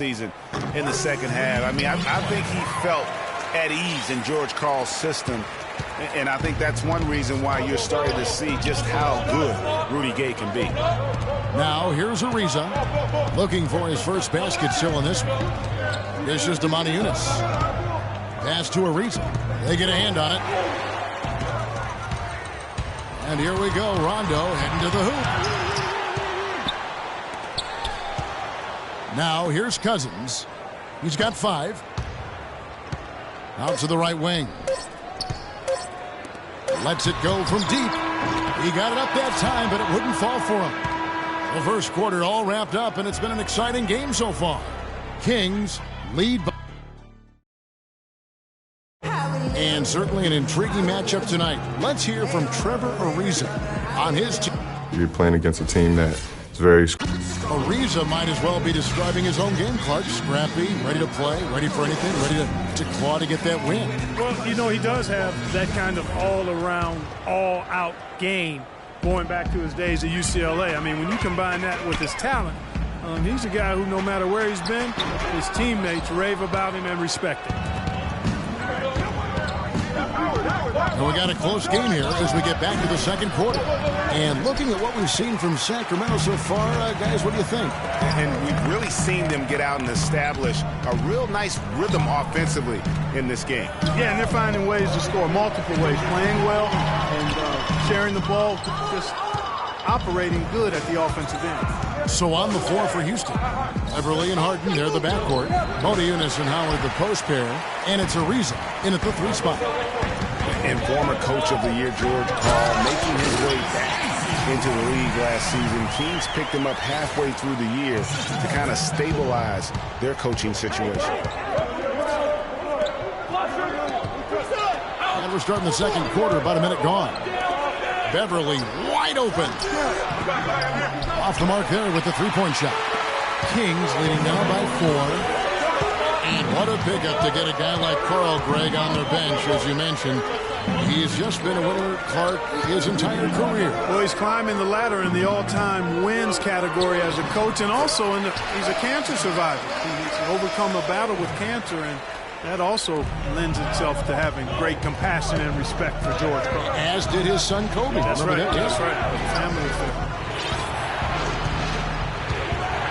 season in the second half. I mean, I think he felt at ease in George Karl's system, and I think that's one reason why you're starting to see just how good Rudy Gay can be. Now here's Ariza looking for his first basket still in this one. This is Damani Yunus. Pass to Ariza. They get a hand on it. And here we go. Rondo heading to the hoop. Now here's Cousins. He's got 5. Out to the right wing. Lets it go from deep. He got it up that time, but it wouldn't fall for him. The first quarter all wrapped up, and it's been an exciting game so far. Kings lead by... And certainly an intriguing matchup tonight. Let's hear from Trevor Ariza on his team. You're playing against a team that is very... Ariza might as well be describing his own game, Clark. Scrappy, ready to play, ready for anything, ready to claw to get that win. Well, you know, he does have that kind of all-around, all-out game going back to his days at UCLA. I mean, when you combine that with his talent, he's a guy who, no matter where he's been, his teammates rave about him and respect him. And we got a close game here as we get back to the second quarter. And looking at what we've seen from Sacramento so far, guys, what do you think? And we've really seen them get out and establish a real nice rhythm offensively in this game. Yeah, and they're finding ways to score multiple ways, playing well and sharing the ball, just operating good at the offensive end. So on the floor for Houston, Beverly and Harden, they're the backcourt. Modi Yunus and Howard the post pair. And it's Ariza in at the 3 spot. And former coach of the year, George Karl, making his way back into the league last season. Kings picked him up halfway through the year to kind of stabilize their coaching situation. And we're starting the second quarter, about a minute gone. Beverly wide open. Off the mark there with the 3-point shot. Kings leading now by 4. And what a pickup to get a guy like Carl Gregg on their bench, as you mentioned. He's just been a winner, Clark, his entire career. Well, he's climbing the ladder in the all-time wins category as a coach, and also he's a cancer survivor. He's overcome a battle with cancer, and that also lends itself to having great compassion and respect for George Karl. As did his son Kobe. That's right. That? That's right. Family affair.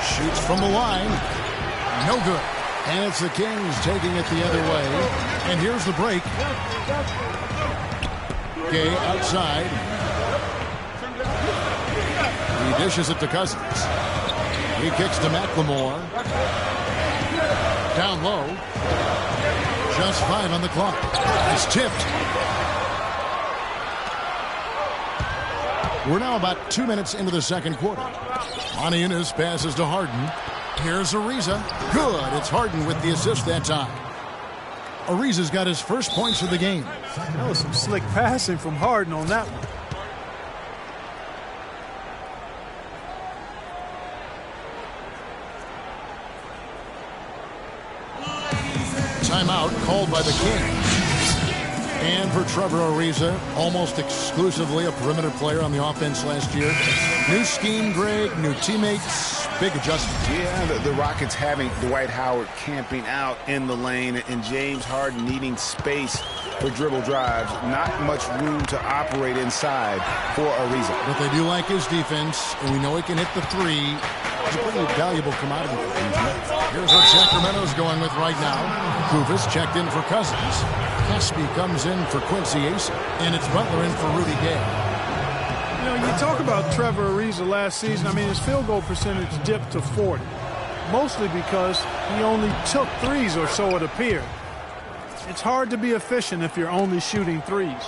Shoots from the line. No good. And it's the Kings taking it the other way. And here's the break. Gay outside. He dishes it to Cousins. He kicks to McLemore. Down low. Just 5 on the clock. It's tipped. We're now about 2 minutes into the second quarter. Damani Yunus passes to Harden. Here's Ariza. Good. It's Harden with the assist that time. Ariza's got his first points of the game. That was some slick passing from Harden on that one. Timeout called by the Kings. And for Trevor Ariza, almost exclusively a perimeter player on the offense last year. New scheme, Greg, new teammates, big adjustment. Yeah, the Rockets having Dwight Howard camping out in the lane and James Harden needing space for dribble drives. Not much room to operate inside for Ariza. But they do like his defense, and we know he can hit the 3. He's a pretty valuable commodity. Here's what Sacramento's going with right now. Kufis checked in for Cousins. Caspi comes in for Quincy Ace, and it's Butler in for Rudy Gay. You know, you talk about Trevor Ariza last season. I mean, his field goal percentage dipped to 40, mostly because he only took 3s, or so it appeared. It's hard to be efficient if you're only shooting 3s.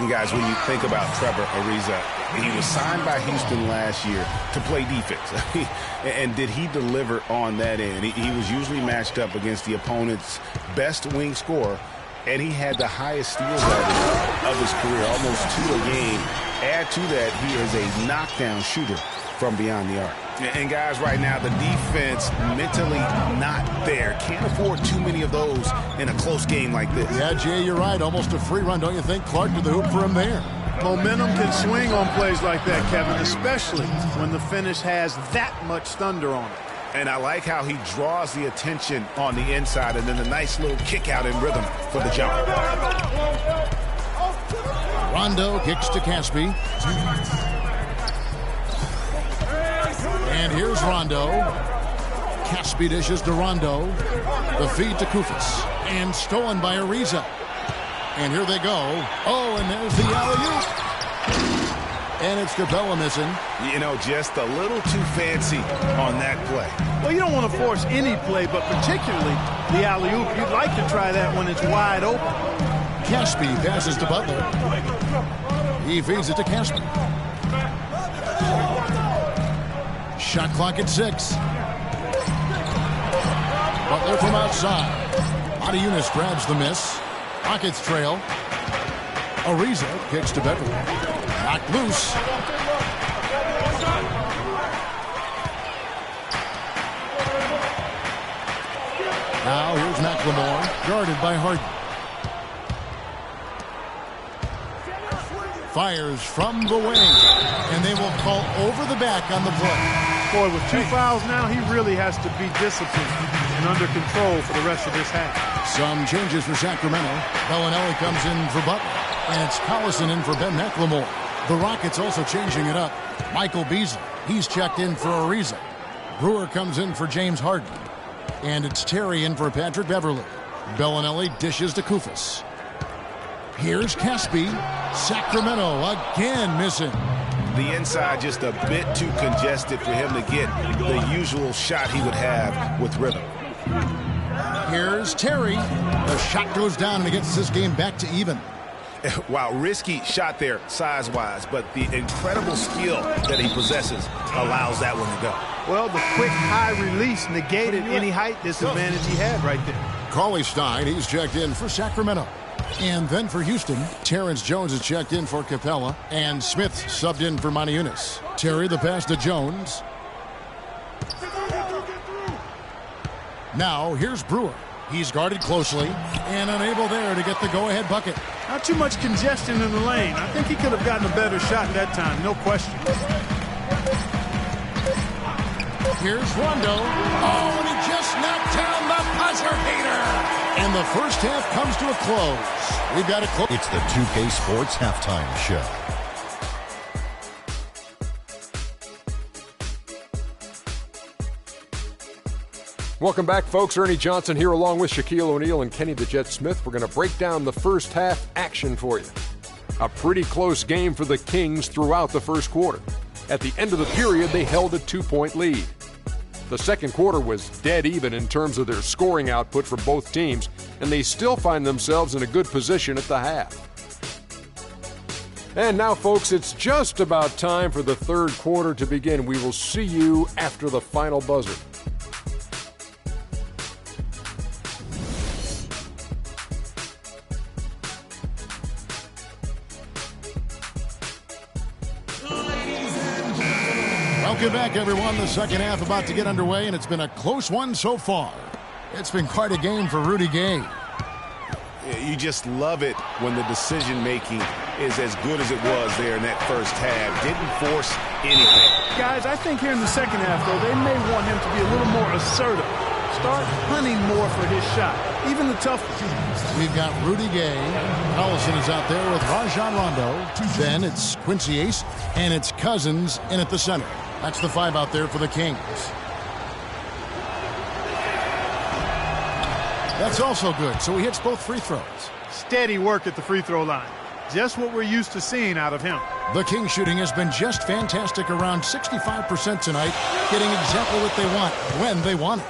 You guys, when you think about Trevor Ariza, he was signed by Houston last year to play defense. And did he deliver on that end? He was usually matched up against the opponent's best wing scorer, and he had the highest steals average of his career, almost 2 a game. Add to that, he is a knockdown shooter from beyond the arc. And guys, right now, the defense mentally not there. Can't afford too many of those in a close game like this. Yeah, Jay, you're right. Almost a free run, don't you think? Clark to the hoop for him there. Momentum can swing on plays like that, Kevin, especially when the finish has that much thunder on it. And I like how he draws the attention on the inside and then the nice little kick out in rhythm for the jump. Rondo kicks to Caspi. And here's Rondo. Caspi dishes to Rondo. The feed to Kufis. And stolen by Ariza. And here they go. Oh, and there's the alley-oop. And it's Capella missing. You know, just a little too fancy on that play. Well, you don't want to force any play, but particularly the alley-oop. You'd like to try that when it's wide open. Caspi passes to Butler. He feeds it to Caspi. Shot clock at 6. Butler from outside. Adiunas grabs the miss. Rockets trail. Ariza kicks to Beverly. Knocked loose. Now here's McLemore, guarded by Harden. Fires from the wing, and they will call over the back on the play. Boy, with 2 fouls now, he really has to be disciplined and under control for the rest of this half. Some changes for Sacramento. Bellinelli comes in for Butler, and it's Collison in for Ben McLemore. The Rockets also changing it up. Michael Beasley, he's checked in for Ariza. Brewer comes in for James Harden. And it's Terry in for Patrick Beverly. Bellinelli dishes to Kufis. Here's Caspi. Sacramento again missing. The inside just a bit too congested for him to get the usual shot he would have with rhythm. Here's Terry. The shot goes down and it gets this game back to even. Wow, risky shot there size-wise, but the incredible skill that he possesses allows that one to go. Well, the quick high release negated any height disadvantage he had right there. Cauley Stein, he's checked in for Sacramento. And then for Houston, Terrence Jones is checked in for Capella, and Smith subbed in for Maniunas. Terry the pass to Jones. Now here's Brewer. He's guarded closely and unable there to get the go-ahead bucket. Not too much congestion in the lane. I think he could have gotten a better shot that time, no question. Here's Rondo. Oh, and he just knocked down the buzzer beater. And the first half comes to a close. We've got a close. It's the 2K Sports Halftime Show. Welcome back, folks. Ernie Johnson here along with Shaquille O'Neal and Kenny the Jet Smith. We're going to break down the first half action for you. A pretty close game for the Kings throughout the first quarter. At the end of the period, they held a 2-point lead. The second quarter was dead even in terms of their scoring output for both teams, and they still find themselves in a good position at the half. And now, folks, it's just about time for the third quarter to begin. We will see you after the final buzzer. Welcome back, everyone. The second half about to get underway, and it's been a close one so far. It's been quite a game for Rudy Gay. You just love it when the decision-making is as good as it was there in that first half. Didn't force anything. Guys, I think here in the second half, though, they may want him to be a little more assertive. Start hunting more for his shot, even the tough ones. We've got Rudy Gay. Collison is out there with Rajon Rondo. Then it's Quincy Ace, and it's Cousins in at the center. That's the 5 out there for the Kings. That's also good, so he hits both free throws. Steady work at the free throw line. Just what we're used to seeing out of him. The Kings shooting has been just fantastic, around 65% tonight, getting exactly what they want, when they want it.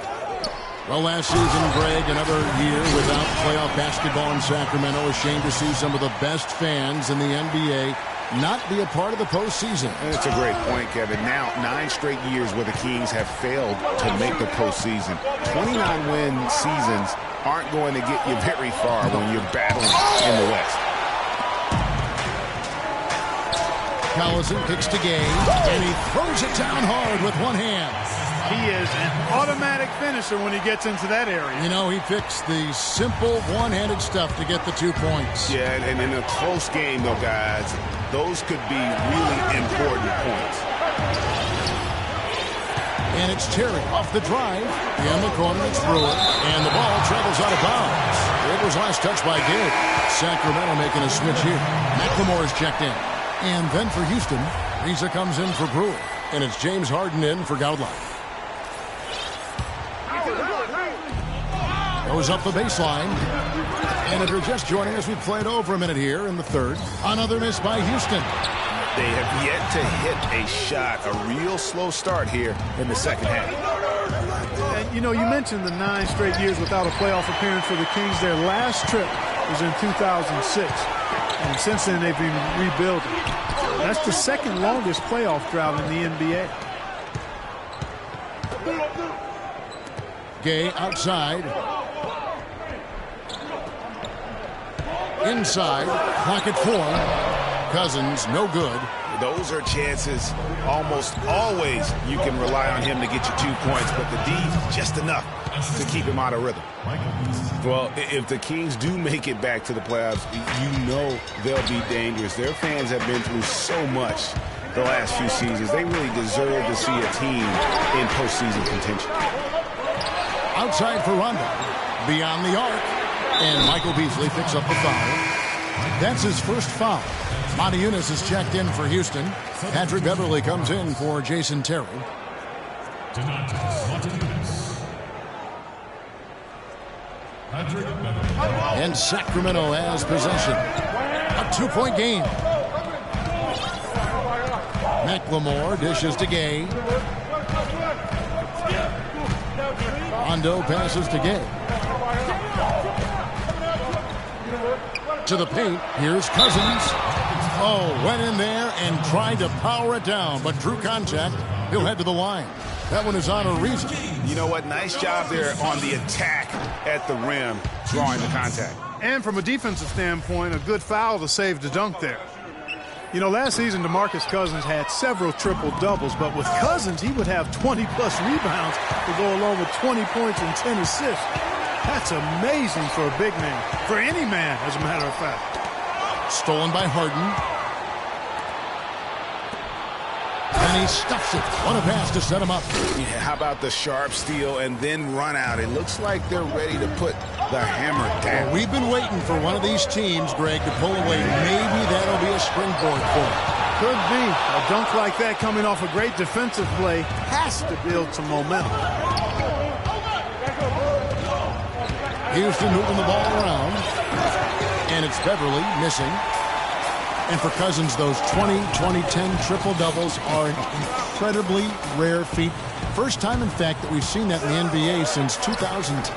Well, last season, Greg, another year without playoff basketball in Sacramento. Ashamed to see some of the best fans in the NBA not be a part of the postseason. That's a great point, Kevin. Now, 9 straight years where the Kings have failed to make the postseason. 29-win seasons aren't going to get you very far when you're battling in the West. Collison kicks to Gay, and he throws it down hard with one hand. He is an automatic finisher when he gets into that area. You know, he picks the simple one-handed stuff to get the 2 points. Yeah, and in a close game, though, guys, those could be really important points. And it's Terry off the drive. In the corner, it's Brewer. And the ball travels out of bounds. It was last touched by Gabe. Sacramento making a switch here. McLemore is checked in. And then for Houston, Riza comes in for Brewer. And it's James Harden in for Gaudla. Goes up the baseline. And if you're just joining us, we've played over a minute here in the third. Another miss by Houston. They have yet to hit a shot, a real slow start here in the second half. And, you know, you mentioned the 9 straight years without a playoff appearance for the Kings. Their last trip was in 2006. And since then, they've been rebuilding. That's the second longest playoff drought in the NBA. Gay outside. Inside. Clock at 4. Cousins, no good. Those are chances almost always you can rely on him to get you 2 points, but the D, just enough to keep him out of rhythm. Well, if the Kings do make it back to the playoffs, you know they'll be dangerous. Their fans have been through so much the last few seasons. They really deserve to see a team in postseason contention. Outside for Rondo. Beyond the arc. And Michael Beasley picks up the foul. That's his first foul. Monty Eunice is checked in for Houston. Patrick Beverly comes in for Jason Terry. And Sacramento has possession. A 2-point game. McLemore dishes to Gay. Rondo passes to Gay. To the paint. Here's Cousins. Oh, went in there and tried to power it down, but drew contact. He'll head to the line. That one is on Ariza. You know what? Nice job there on the attack at the rim, drawing the contact. And from a defensive standpoint, a good foul to save the dunk there. You know, last season, DeMarcus Cousins had several triple-doubles, but with Cousins, he would have 20-plus rebounds to go along with 20 points and 10 assists. That's amazing for a big man, for any man, as a matter of fact. Stolen by Harden. And he stuffs it. On a pass to set him up. Yeah, how about the sharp steal and then run out? It looks like they're ready to put the hammer down. Well, we've been waiting for one of these teams, Greg, to pull away. Maybe that'll be a springboard for them. Could be. A dunk like that coming off a great defensive play has to build some momentum. Houston moving the ball around. And it's Beverly missing. And for Cousins, those 20-20-10 triple-doubles are an incredibly rare feat. First time, in fact, that we've seen that in the NBA since 2010.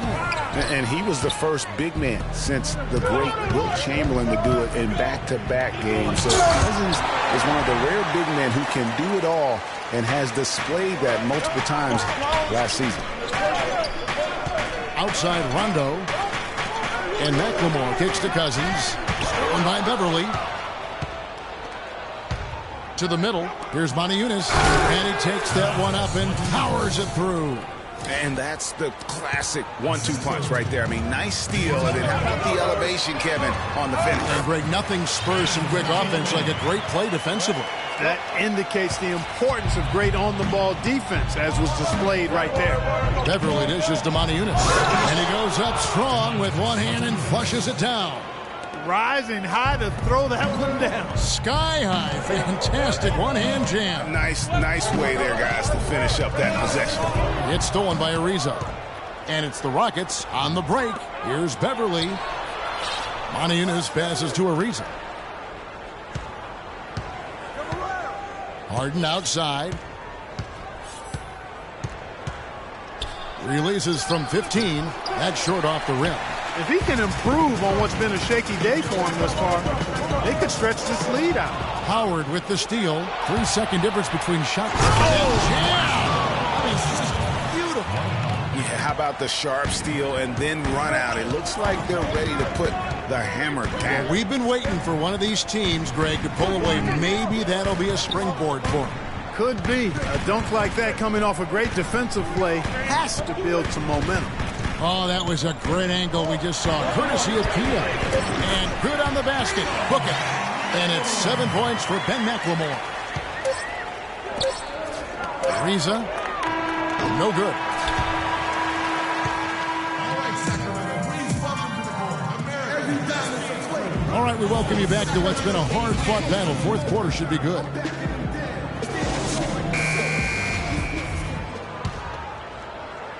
And he was the first big man since the great Wilt Chamberlain to do it in back-to-back games. So Cousins is one of the rare big men who can do it all and has displayed that multiple times last season. Outside Rondo. And McLemore kicks to Cousins. Stolen by Beverly. To the middle. Here's Monty Eunice. And he takes that one up and powers it through. And that's the classic 1-2 punch right there. I mean, nice steal. And then how about the elevation, Kevin, on the finish? And Greg, nothing spurs some quick offense like a great play defensively. That indicates the importance of great on-the-ball defense, as was displayed right there. Beverly dishes to Monty Eunice. And he goes up strong with one hand and flushes it down. Rising high to throw that one down. Sky high. Fantastic one-hand jam. Nice way there, guys, to finish up that possession. It's stolen by Ariza. And it's the Rockets on the break. Here's Beverly. Monty Eunice passes to Ariza. Harden outside. Releases from 15. That's short off the rim. If he can improve on what's been a shaky day for him thus far, they could stretch this lead out. Howard with the steal. 3-second difference between shot and jam. This is beautiful. Yeah, how about the sharp steal and then run out? It looks like they're ready to put the hammer down. Well, we've been waiting for one of these teams, Greg, to pull away. Maybe that'll be a springboard for them. Could be. A dunk like that coming off a great defensive play has to build some momentum. Oh, that was a great angle we just saw. Courtesy of Kia. And good on the basket. Book it. And it's 7 points for Ben McLemore. Ariza. No good. All right, we welcome you back to what's been a hard-fought battle. Fourth quarter should be good.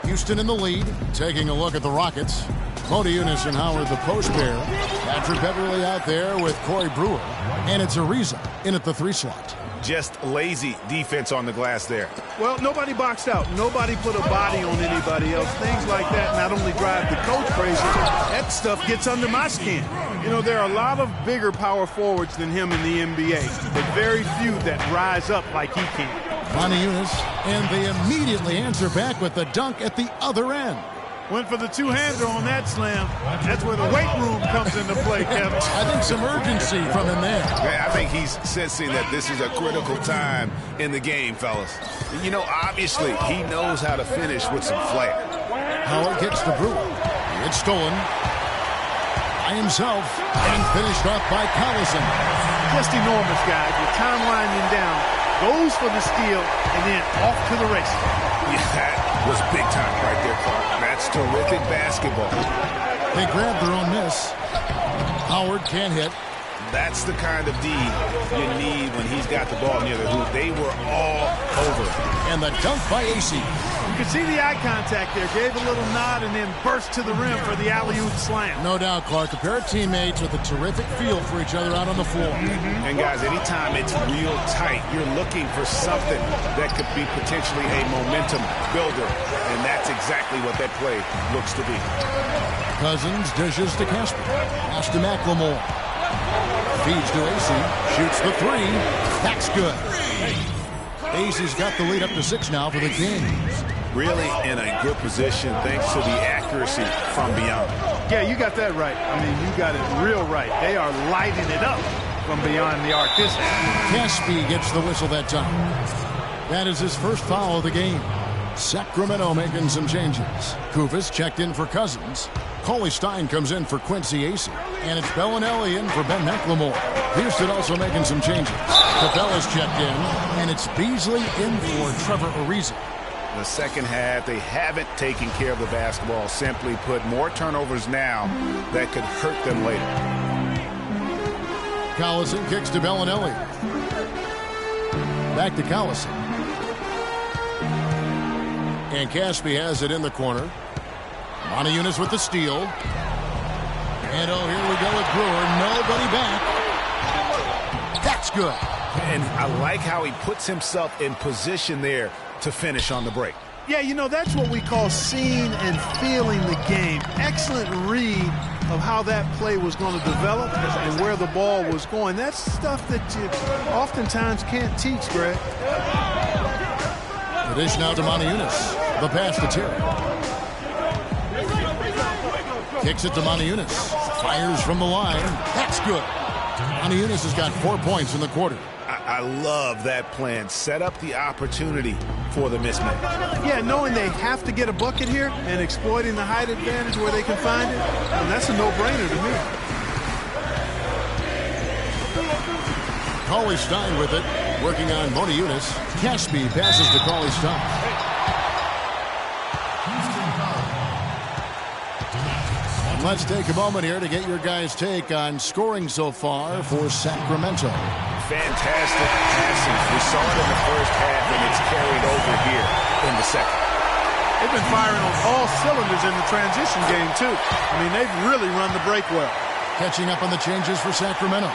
Houston in the lead, taking a look at the Rockets. Modiunas and Howard, the post pair. Patrick Beverly out there with Corey Brewer. And it's Ariza in at the 3 slot. Just lazy defense on the glass there. Well, nobody boxed out. Nobody put a body on anybody else. Things like that not only drive the coach crazy, that stuff gets under my skin. You know, there are a lot of bigger power forwards than him in the NBA, but very few that rise up like he can. Modiunas, and they immediately answer back with the dunk at the other end. Went for the two-hander on that slam. That's where the weight room comes into play, Kevin. I think some urgency from him there. Yeah, I think he's sensing that this is a critical time in the game, fellas. You know, obviously, he knows how to finish with some flair. Howard gets to Brewer. It's stolen by himself and finished off by Collison. Just enormous, guys. With time winding down, goes for the steal, and then off to the races. Yeah, that was big time right there, Clark. That's terrific basketball. They grabbed their own miss. Howard can't hit. That's the kind of D you need when he's got the ball near the hoop. They were all over. And the dunk by AC. You can see the eye contact there. Gave a little nod and then burst to the rim for the alley-oop slam. No doubt, Clark. A pair of teammates with a terrific feel for each other out on the floor. And, guys, anytime it's real tight, you're looking for something that could be potentially a momentum builder. And that's exactly what that play looks to be. Cousins dishes to Casper. Pass to McLemore. Feeds to AC. Shoots the 3. That's good. AC's got the lead up to 6 now for the Kings. Really in a good position thanks to the accuracy from beyond. Yeah, you got that right. I mean, you got it real right. They are lighting it up from beyond the arc this time. Caspi gets the whistle that time. That is his first foul of the game. Sacramento making some changes. Kufis checked in for Cousins. Cauley Stein comes in for Quincy Acey. And it's Bellinelli in for Ben McLemore. Houston also making some changes. Capella's checked in. And it's Beasley in for Trevor Ariza. The second half, they haven't taken care of the basketball. Simply put, more turnovers now that could hurt them later. Collison kicks to Bellinelli. Back to Collison. And Caspi has it in the corner. Modiunas with the steal. And oh, here we go with Brewer. Nobody back. That's good. And I like how he puts himself in position there to finish on the break. Yeah, you know, that's what we call seeing and feeling the game. Excellent read of how that play was going to develop and where the ball was going. That's stuff that you oftentimes can't teach, Greg. The dish now to Modiunas. The pass to Terry. Kicks it to Modiunas. Fires from the line. That's good. Modiunas has got 4 points in the quarter. I love that plan. Set up the opportunity for the mismatch. Yeah, knowing they have to get a bucket here and exploiting the height advantage where they can find it, well, that's a no-brainer to me. Cauley Stein with it. Working on Modiunas. Caspi passes to Cauley Stein. Let's take a moment here to get your guys' take on scoring so far for Sacramento. Fantastic passing. We saw it in the first half, and it's carried over here in the second. They've been firing on all cylinders in the transition game, too. I mean, they've really run the break well. Catching up on the changes for Sacramento.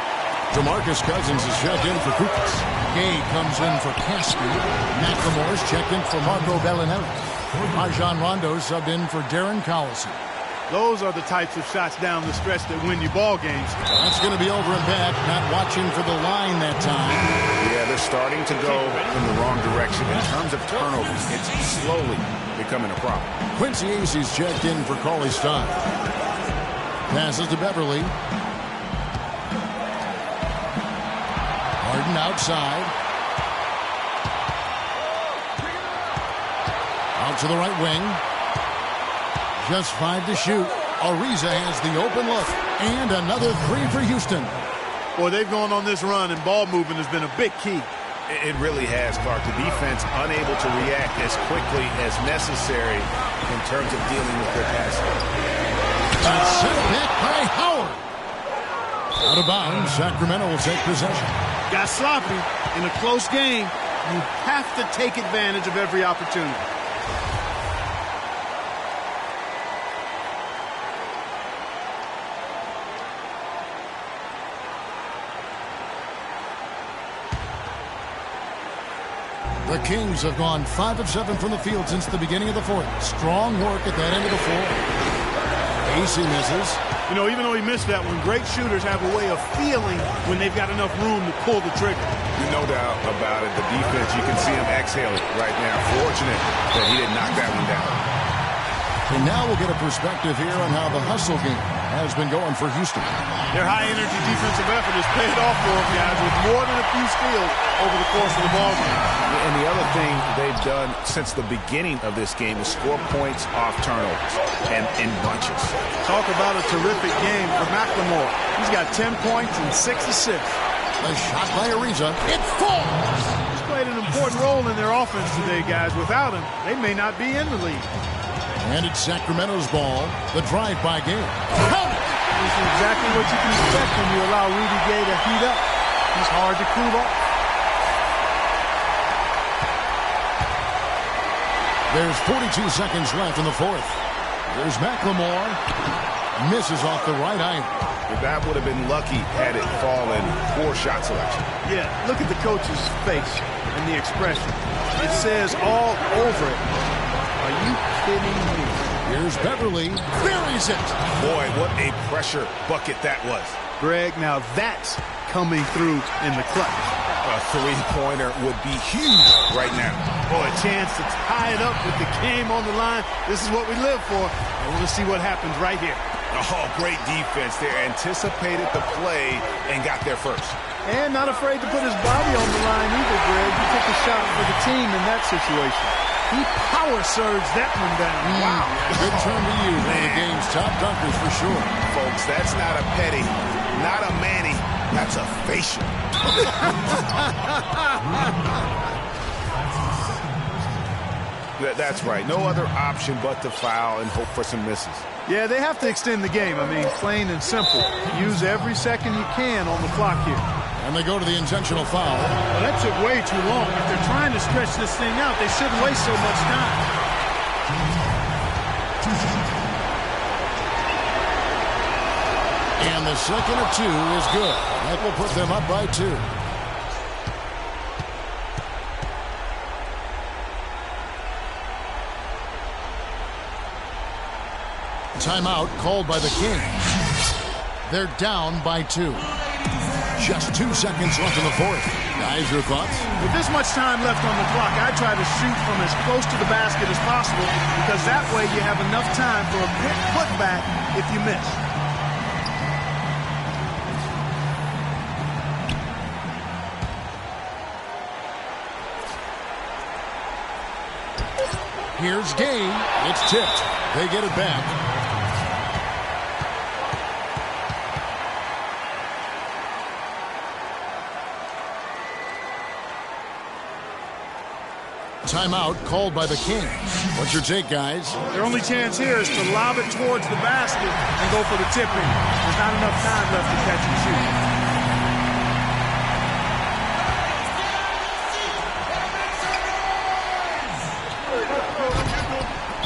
DeMarcus Cousins is checked in for Kukas. Gay comes in for Caspi. McLemore's checked in for Marco Bellinelli. Rajon Rondo subbed in for Darren Collison. Those are the types of shots down the stretch that win you ball games. That's going to be over and back. Not watching for the line that time. Yeah, they're starting to go in the wrong direction. In terms of turnovers, it's slowly becoming a problem. Quincy Acey's checked in for Cauley Stein. Passes to Beverly. Harden outside. Out to the right wing. Just 5 to shoot. Ariza has the open look. And another 3 for Houston. Boy, they've gone on this run, and ball movement has been a big key. It really has, Clark. The defense unable to react as quickly as necessary in terms of dealing with their passing. Sent back by Howard. Out of bounds, Sacramento will take possession. Got sloppy in a close game. You have to take advantage of every opportunity. The Kings have gone 5 of 7 from the field since the beginning of the fourth. Strong work at that end of the floor. AC misses. You know, even though he missed that one, great shooters have a way of feeling when they've got enough room to pull the trigger. No doubt about it. The defense, you can see him exhaling right now. Fortunate that he didn't knock that one down. And now we'll get a perspective here on how the hustle game has been going for Houston. Their high-energy defensive effort has paid off for them, guys, with more than a few steals over the course of the ball game. And the other thing they've done since the beginning of this game is score points off turnovers and in bunches. Talk about a terrific game for McLemore. He's got 10 points and 6 assists. A shot by Ariza. It falls! He's played an important role in their offense today, guys. Without him, they may not be in the league. And it's Sacramento's ball. The drive-by game. This is exactly what you can expect when you allow Rudy Gay to heat up. He's hard to cool off. There's 42 seconds left in the fourth. There's McLemore. Misses off the right eye. That would have been lucky had it fallen. Poor shot selection. Yeah, look at the coach's face and the expression. It says all over it. Are you kidding me? Here's Beverly. Buries it. Boy, what a pressure bucket that was. Greg, now that's coming through in the clutch. A three-pointer would be huge right now. Boy, a chance to tie it up with the game on the line. This is what we live for. I want to see what happens right here. Oh, great defense there. Anticipated the play and got there first. And not afraid to put his body on the line either, Greg. He took a shot for the team in that situation. He power surged that one down. Wow. Good turn to you. One of the game's top dunkers for sure. Folks, that's not a petty, not a Manny. That's a facial. That's right. No other option but to foul and hope for some misses. Yeah, they have to extend the game. I mean, plain and simple. Use every second you can on the clock here. And they go to the intentional foul. Well, that took way too long. If they're trying to stretch this thing out, they shouldn't waste so much time. And the second of two is good. That will put them up by 2. Timeout called by the Kings. They're down by 2. Just 2 seconds left in the fourth. Guys, your thoughts? With this much time left on the clock, I try to shoot from as close to the basket as possible because that way you have enough time for a quick putback if you miss. Here's Gay. It's tipped. They get it back. Timeout called by the Kings. What's your take, guys? Their only chance here is to lob it towards the basket and go for the tip-in. There's not enough time left to catch and shoot.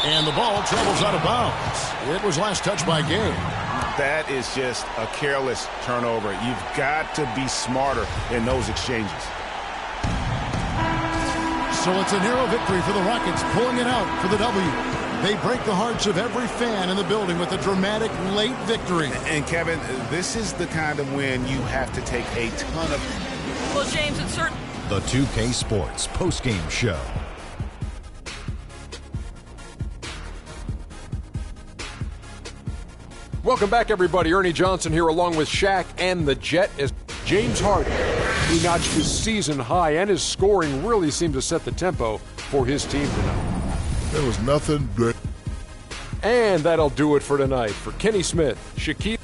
And the ball travels out of bounds. It was last touched by Gay. That is just a careless turnover. You've got to be smarter in those exchanges. So it's a narrow victory for the Rockets, pulling it out for the W. They break the hearts of every fan in the building with a dramatic late victory. And Kevin, this is the kind of win you have to take a ton of. Well, James, it's certain. The 2K Sports postgame show. Welcome back, everybody. Ernie Johnson here along with Shaq and the Jet as James Harden, who notched his season high, and his scoring really seemed to set the tempo for his team tonight. There was nothing but. And that'll do it for tonight. For Kenny Smith, Shaquille